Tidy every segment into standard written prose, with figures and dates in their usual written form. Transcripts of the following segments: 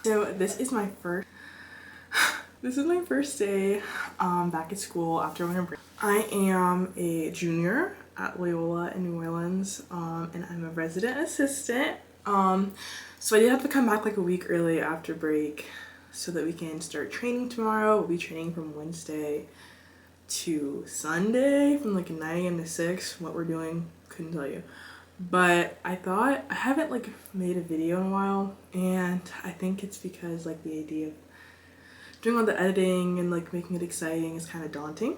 So this is my first day back at school after winter break. I am a junior at Loyola in New Orleans, and I'm a resident assistant. So I did have to come back like a week early after break so that we can start training tomorrow. We'll be training from Wednesday to Sunday from like 9 a.m. to 6. What we're doing, couldn't tell you. But I thought, I haven't like made a video in a while, and I think it's because like the idea of doing all the editing and like making it exciting is kind of daunting.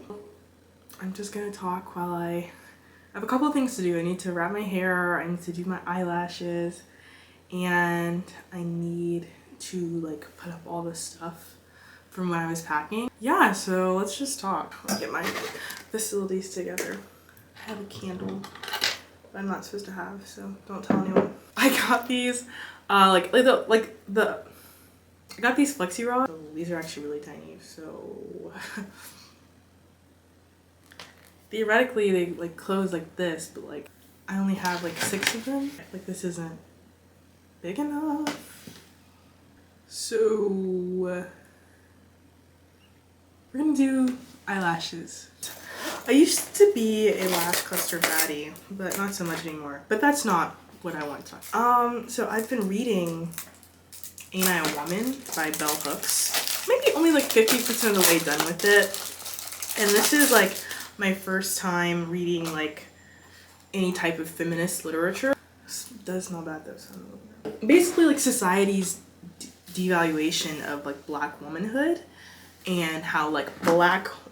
I'm just gonna talk while I have a couple of things to do. I need to wrap my hair, I need to do my eyelashes, and I need to like put up all this stuff from when I was packing. Yeah, so let's just talk. I'll get my facilities together. I have a candle that I'm not supposed to have, so don't tell anyone. I got these, I got these flexi rods. So these are actually really tiny, so theoretically they like close like this, but like I only have like 6 of them. Like this isn't big enough. So we're gonna do eyelashes. I used to be a lash cluster baddie, but not so much anymore. But that's not what I want to talk about. So I've been reading Ain't I a Woman by Bell Hooks. Maybe only like 50% of the way done with it. And this is like my first time reading like any type of feminist literature. This does smell bad though, so I'm over there. Basically like society's devaluation of like black womanhood and how like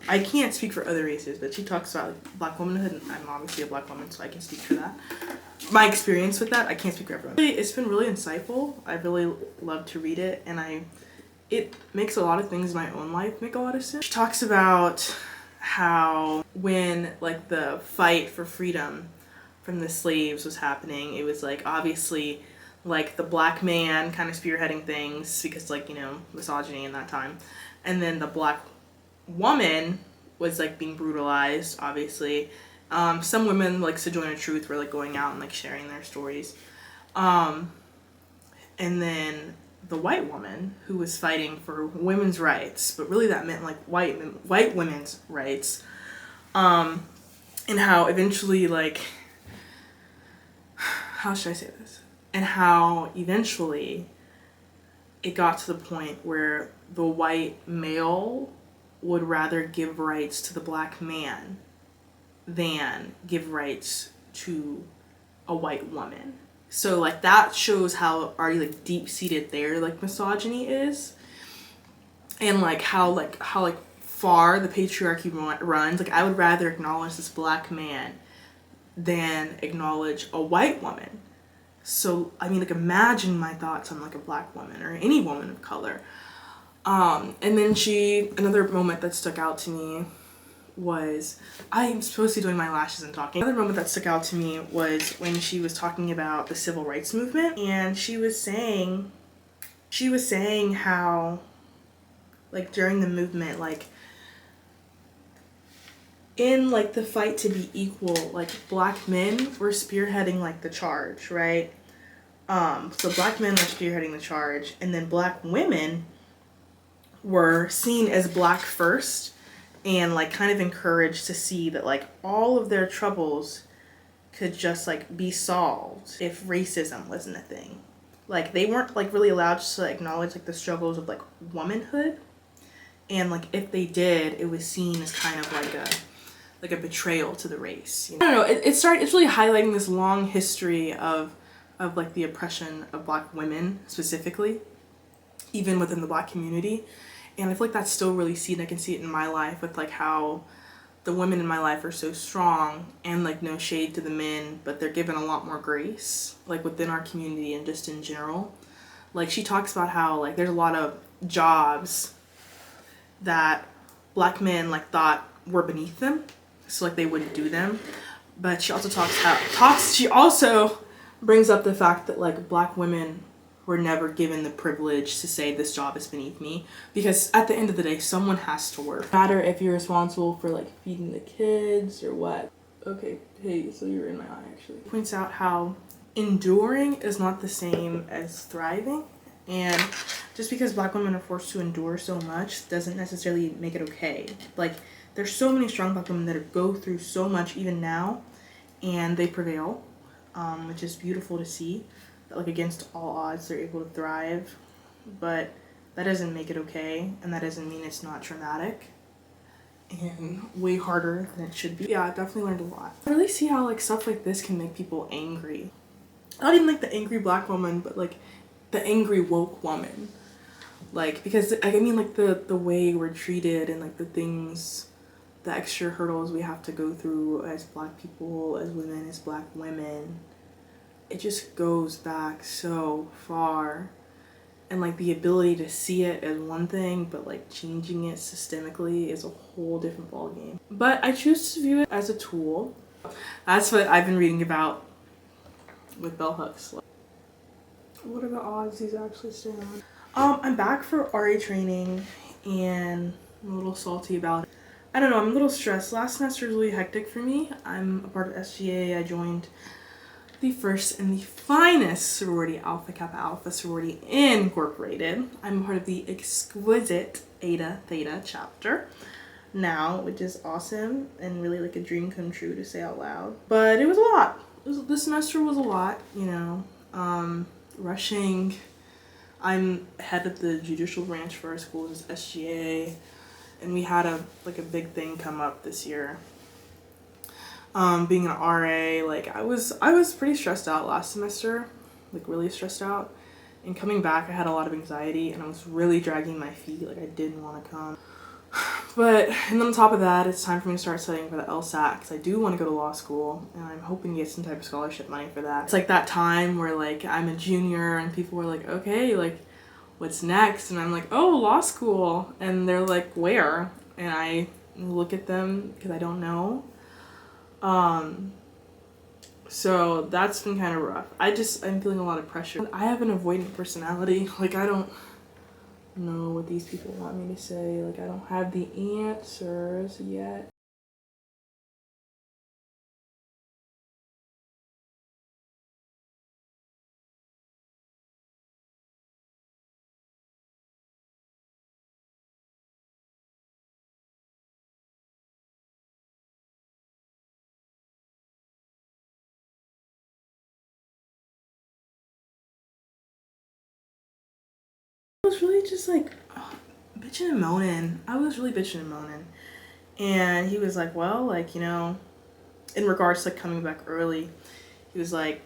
I can't speak for other races, but she talks about like black womanhood, and I'm obviously a black woman, so I can speak for that. My experience with that, I can't speak for everyone. It's been really insightful. I really love to read it, and it makes a lot of things in my own life make a lot of sense. She talks about how when like the fight for freedom from the slaves was happening, it was like obviously like the black man kind of spearheading things because like, you know, misogyny in that time. And then the black woman was like being brutalized, obviously. Some women like Sojourner Truth were like going out and like sharing their stories. And then the white woman who was fighting for women's rights, but really that meant like white women's rights. And how eventually like, how should I say this? And how eventually it got to the point where the white male would rather give rights to the black man than give rights to a white woman. So like that shows how already like deep-seated their like misogyny is, and like how far the patriarchy runs. Like I would rather acknowledge this black man than acknowledge a white woman. So I mean, like imagine my thoughts on like a black woman or any woman of color. And then another moment that stuck out to me was, I'm supposed to be doing my lashes and talking. Another moment that stuck out to me was when she was talking about the civil rights movement, and she was saying how like during the movement, like in like the fight to be equal, like black men were spearheading like the charge, right? So black men were spearheading the charge, and then black women were seen as black first and like kind of encouraged to see that like all of their troubles could just like be solved if racism wasn't a thing. Like they weren't like really allowed to acknowledge like the struggles of like womanhood, and like if they did, it was seen as kind of like a betrayal to the race, you know? I don't know, it's really highlighting this long history of like the oppression of black women specifically, even within the black community. And I feel like that's still really seen. I can see it in my life with like how the women in my life are so strong, and like no shade to the men, but they're given a lot more grace like within our community and just in general. Like she talks about how like there's a lot of jobs that black men like thought were beneath them, so like they wouldn't do them. But she also brings up the fact that like black women were never given the privilege to say this job is beneath me, because at the end of the day someone has to work. No matter if you're responsible for like feeding the kids or what. Okay, hey, so you're in my eye actually. Points out how enduring is not the same as thriving, and just because black women are forced to endure so much doesn't necessarily make it okay. Like, there's so many strong black women that go through so much even now, and they prevail, which is beautiful to see. Like, against all odds, they're able to thrive, but that doesn't make it okay, and that doesn't mean it's not traumatic and way harder than it should be. Yeah, I definitely learned a lot. I really see how like stuff like this can make people angry. Not even like the angry black woman, but like the angry woke woman. Like, because I mean like the way we're treated and like the things, the extra hurdles we have to go through as black people, as women, as black women, it just goes back so far. And like the ability to see it as one thing, but like changing it systemically is a whole different ballgame. But I choose to view it as a tool. That's what I've been reading about with bell hooks. What are the odds these actually stay on? I'm back for RA training and I'm a little salty about it. I don't know, I'm a little stressed. Last semester was really hectic for me. I'm a part of SGA. I joined the first and the finest sorority, Alpha Kappa Alpha Sorority Incorporated. I'm part of the exquisite Eta Theta chapter now, which is awesome and really like a dream come true to say out loud. But it was a lot. This semester was a lot, you know. Rushing. I'm head of the judicial branch for our school, is SGA, and we had a big thing come up this year. Being an RA, like I was pretty stressed out last semester, like really stressed out, and coming back I had a lot of anxiety and I was really dragging my feet, like I didn't want to come. But, and then on top of that, it's time for me to start studying for the LSAT because I do want to go to law school and I'm hoping to get some type of scholarship money for that. It's like that time where like I'm a junior and people are like, okay, like what's next? And I'm like, oh, law school. And they're like, where? And I look at them because I don't know. So that's been kind of rough. I'm feeling a lot of pressure. I have an avoidant personality. Like I don't know what these people want me to say. Like I don't have the answers yet. I was really just like bitching and moaning. I was really bitching and moaning. And he was like, well, like, you know, in regards to like coming back early, he was like,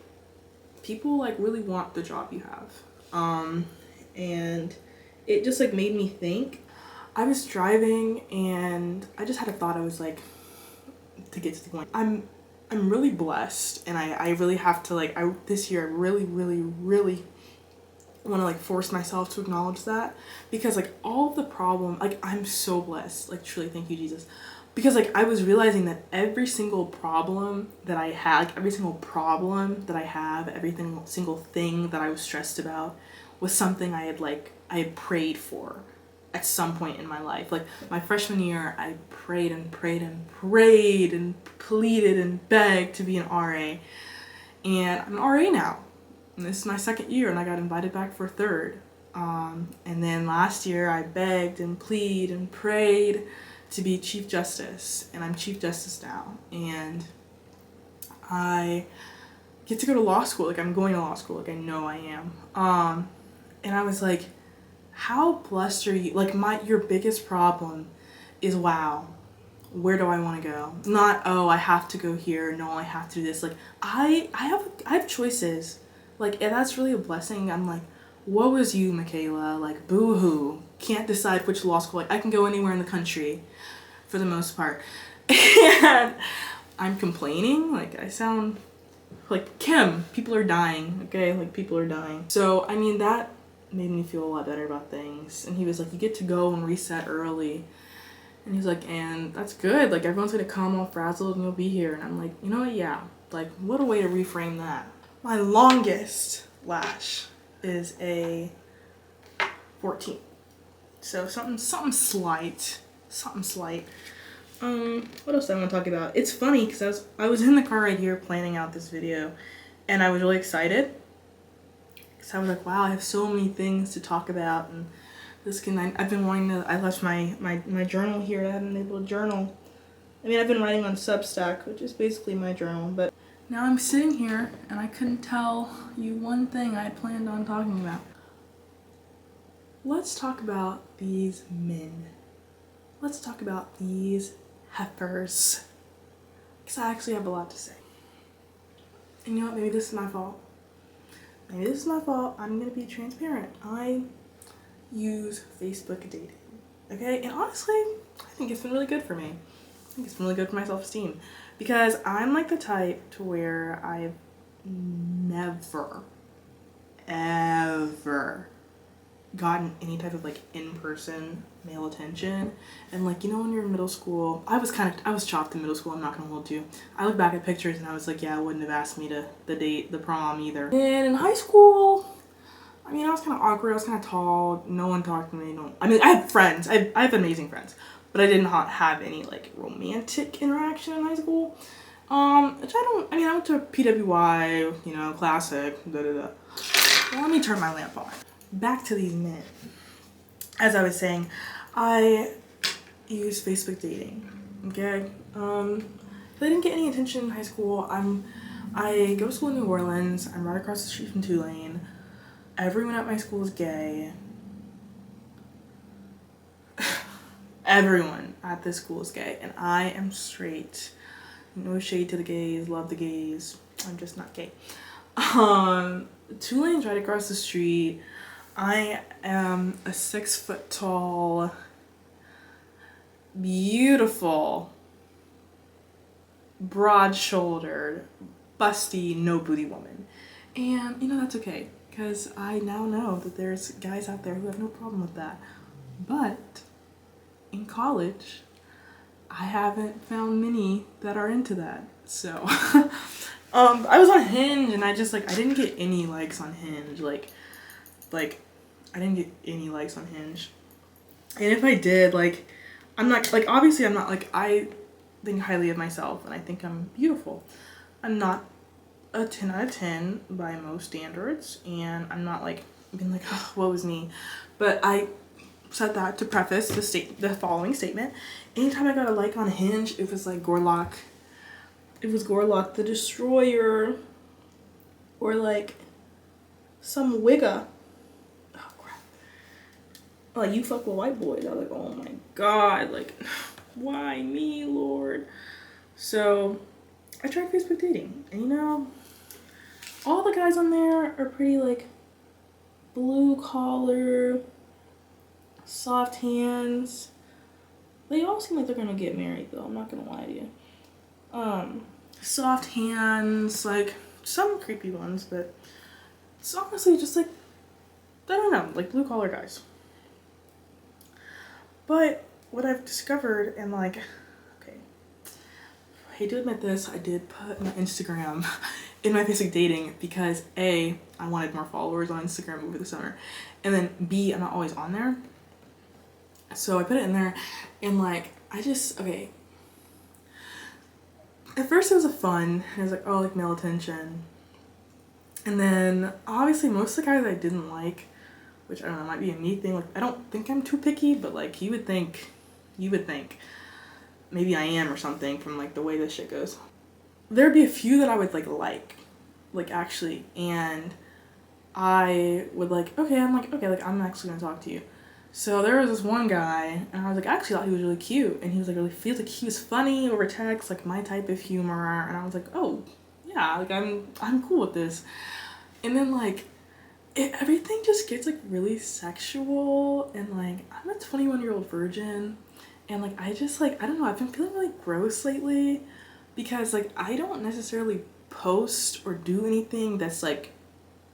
people like really want the job you have. And it just like made me think. I was driving and I just had a thought. I was like, to get to the point, I'm really blessed, and I really have to like, this year I really want to like force myself to acknowledge that, because like all of the problem, like I'm so blessed, like truly, thank you Jesus, because like I was realizing that every single problem that I had, like, every single problem that I have, every single thing that I was stressed about was something I had prayed for at some point in my life. Like my freshman year, I prayed and pleaded and begged to be an RA, and I'm an RA now. And this is my second year and I got invited back for a third. And then last year I begged and pleaded and prayed to be Chief Justice, and I'm Chief Justice now. And I get to go to law school. Like I'm going to law school, like I know I am. And I was like, how blessed are you? Like your biggest problem is, wow, where do I want to go? Not, oh, I have to go here. No, I have to do this. Like I have choices. Like, and that's really a blessing. I'm like, woe is you, Michaela. Like, boo-hoo. Can't decide which law school. Like, I can go anywhere in the country for the most part. And I'm complaining. Like, I sound like Kim. People are dying, okay? Like, people are dying. So, I mean, that made me feel a lot better about things. And he was like, you get to go and reset early. And he's like, and that's good. Like, everyone's going to come all frazzled and you'll be here. And I'm like, you know what? Yeah. Like, what a way to reframe that. My longest lash is a 14. So something slight. What else do I want to talk about? It's funny because I was in the car right here planning out this video, and I was really excited because I was like, wow, I have so many things to talk about, and I've been wanting to, I left my journal here. I haven't been able to journal. I mean, I've been writing on Substack, which is basically my journal, but now I'm sitting here and I couldn't tell you one thing I planned on talking about. Let's talk about these men. Let's talk about these heifers. Because I actually have a lot to say. And you know what? Maybe this is my fault. Maybe this is my fault. I'm going to be transparent. I use Facebook dating. Okay? And honestly, I think it's been really good for me. I think it's been really good for my self-esteem. Because I'm like the type to where I've never, ever gotten any type of like in-person male attention. And like, you know, when you're in middle school, I was chopped in middle school, I'm not gonna hold you. I look back at pictures and I was like, yeah, I wouldn't have asked me to date the prom either. And in high school, I mean, I was kind of awkward, I was kind of tall, no one talked to me, I mean, I have friends, I have amazing friends, but I did not have any like romantic interaction in high school. Which I went to PWI, you know, classic, Well, let me turn my lamp on. Back to these men. As I was saying, I use Facebook dating. Okay. I didn't get any attention in high school. I go to school in New Orleans. I'm right across the street from Tulane. Everyone at my school is gay. Everyone at this school is gay, and I am straight. No shade to the gays. Love the gays. I'm just not gay. Tulane's right across the street. I am a 6 foot tall, beautiful, broad shouldered, busty, no booty woman. And you know, that's okay, because I now know that there's guys out there who have no problem with that. But in college, I haven't found many that are into that. So I was on Hinge and I didn't get any likes on Hinge. Like I didn't get any likes on Hinge. And if I did, like, I'm not, like, obviously I'm not, like, I think highly of myself and I think I'm beautiful. I'm not a 10 out of 10 by most standards, and I'm not, like, being like, oh, woe is me. But I said that to preface the following statement. Anytime I got a like on Hinge, it was like Gorlock. It was Gorlock the Destroyer, or like some wigga. Oh crap! Like, you fuck with white boys. I was like, oh my god, like, why me, Lord? So I tried Facebook dating, and you know, all the guys on there are pretty like blue collar, soft hands. They all seem like they're gonna get married though, I'm not gonna lie to you. Soft hands, like some creepy ones, but it's honestly just like, I don't know, like blue collar guys. But what I've discovered, and like, okay, I hate to admit this, I did put my Instagram in my Facebook dating because A, I wanted more followers on Instagram over the summer, and then B, I'm not always on there. So I put it in there, and like, okay. At first it was fun, and I was like, oh, like male attention. And then obviously most of the guys I didn't like, which I don't know, might be a me thing. Like, I don't think I'm too picky, but like you would think maybe I am or something from like the way this shit goes. There'd be a few that I would like actually, and I would like, okay, I'm actually gonna talk to you. So there was this one guy, and I was like, actually thought he was really cute, and he was like really, feels like he was funny over text, like my type of humor, and I was like, oh yeah, like I'm cool with this. And then like everything just gets like really sexual, and like I'm a 21-year-old virgin, and like I just like, I don't know, I've been feeling really gross lately because like I don't necessarily post or do anything that's like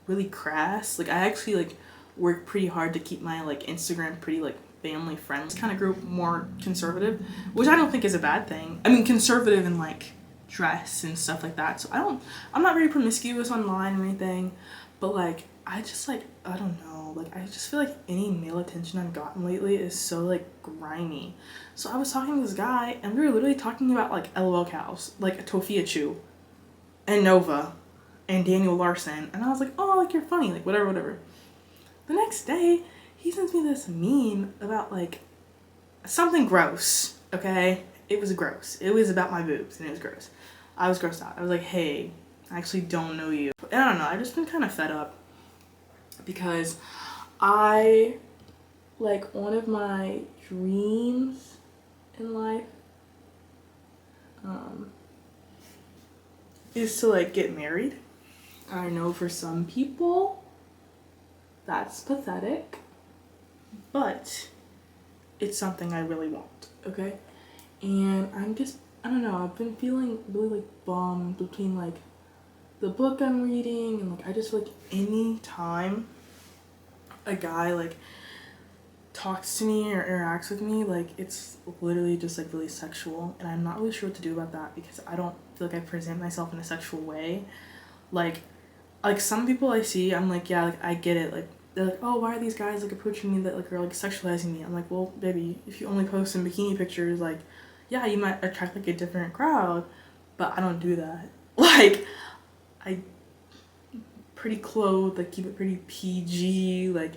really crass. Like I actually like work pretty hard to keep my like Instagram pretty like family friendly. Kind of grew more conservative, which I don't think is a bad thing. I mean, conservative in like dress and stuff like that. So I'm not very promiscuous online or anything, but like I just like, I don't know, like I just feel like any male attention I've gotten lately is so like grimy. So I was talking to this guy, and we were literally talking about like LOL cows, like Tofia Chew and Nova, and Daniel Larson. And I was like, oh, like, you're funny, like, whatever, whatever. The next day, he sends me this meme about, like, something gross, okay? It was gross. It was about my boobs, and it was gross. I was grossed out. I was like, hey, I actually don't know you. And I don't know, I've just been kind of fed up because like, one of my dreams in life is to, like, get married. I know for some people that's pathetic, but it's something I really want, okay? And I don't know, I've been feeling really, like, bummed between, like, the book I'm reading and, like, I just feel like any time a guy, like, talks to me or interacts with me, like, it's literally just, like, really sexual, and I'm not really sure what to do about that because I don't feel like I present myself in a sexual way. Like some people I see, I'm like, yeah, like, I get it, like, they're like, oh, why are these guys, like, approaching me that, like, are, like, sexualizing me? I'm like, well, baby, if you only post some bikini pictures, like, yeah, you might attract, like, a different crowd, but I don't do that. Like, I pretty clothed, like, keep it pretty PG, like,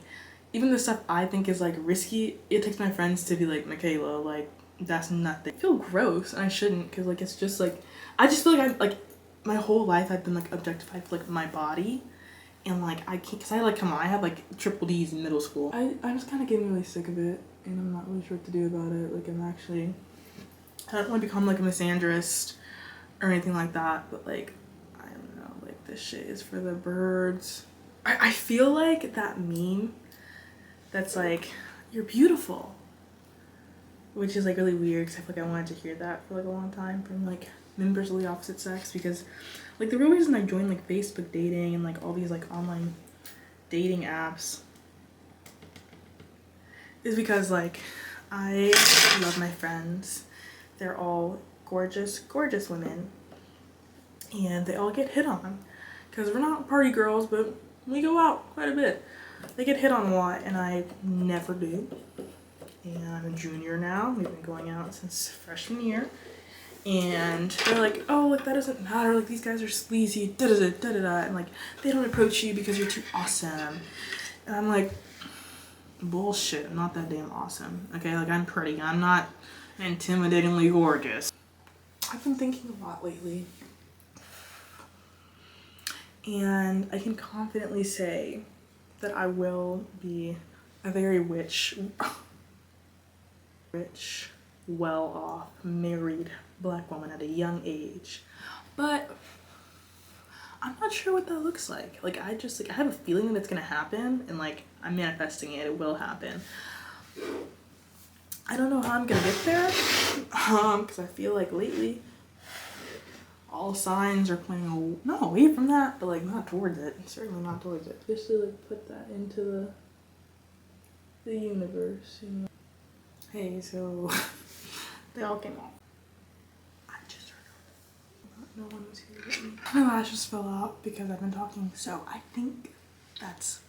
even the stuff I think is, like, risky, it takes my friends to be like, Michaela, like, that's nothing. I feel gross, and I shouldn't, because, like, it's just, like, I just feel like I'm, like, my whole life I've been, like, objectified for, like, my body, and, like, I can't, because I, like, come on, I had, like, triple D's in middle school. I'm just kind of getting really sick of it, and I'm not really sure what to do about it. Like, I don't want to become, like, a misandrist or anything like that, but, like, I don't know, like, this shit is for the birds. I feel like that meme that's like, you're beautiful, which is, like, really weird because I feel like I wanted to hear that for, like, a long time from, like, members of the opposite sex, because, like, the real reason I joined, like, Facebook dating and, like, all these, like, online dating apps is because, like, I love my friends. They're all gorgeous, gorgeous women, and they all get hit on because we're not party girls, but we go out quite a bit. They get hit on a lot, and I never do. And I'm a junior now. We've been going out since freshman year. And they're like, oh, like, that doesn't matter. Like, these guys are sleazy, da-da-da, da-da-da. And, like, they don't approach you because you're too awesome. And I'm like, bullshit. I'm not that damn awesome. Okay? Like, I'm pretty. I'm not intimidatingly gorgeous. I've been thinking a lot lately. And I can confidently say that I will be a very rich, well-off, married black woman at a young age. But I'm not sure what that looks like. Like, I have a feeling that it's gonna happen, and, like, I'm manifesting it. It will happen. I don't know how I'm gonna get there, because I feel like lately all signs are pointing not away from that, but, like, not towards it. Certainly not towards it. Just to, like, put that into the universe, you know. Hey, so they all came off. I just heard no one was here with me. My lashes fell out because I've been talking, so I think that's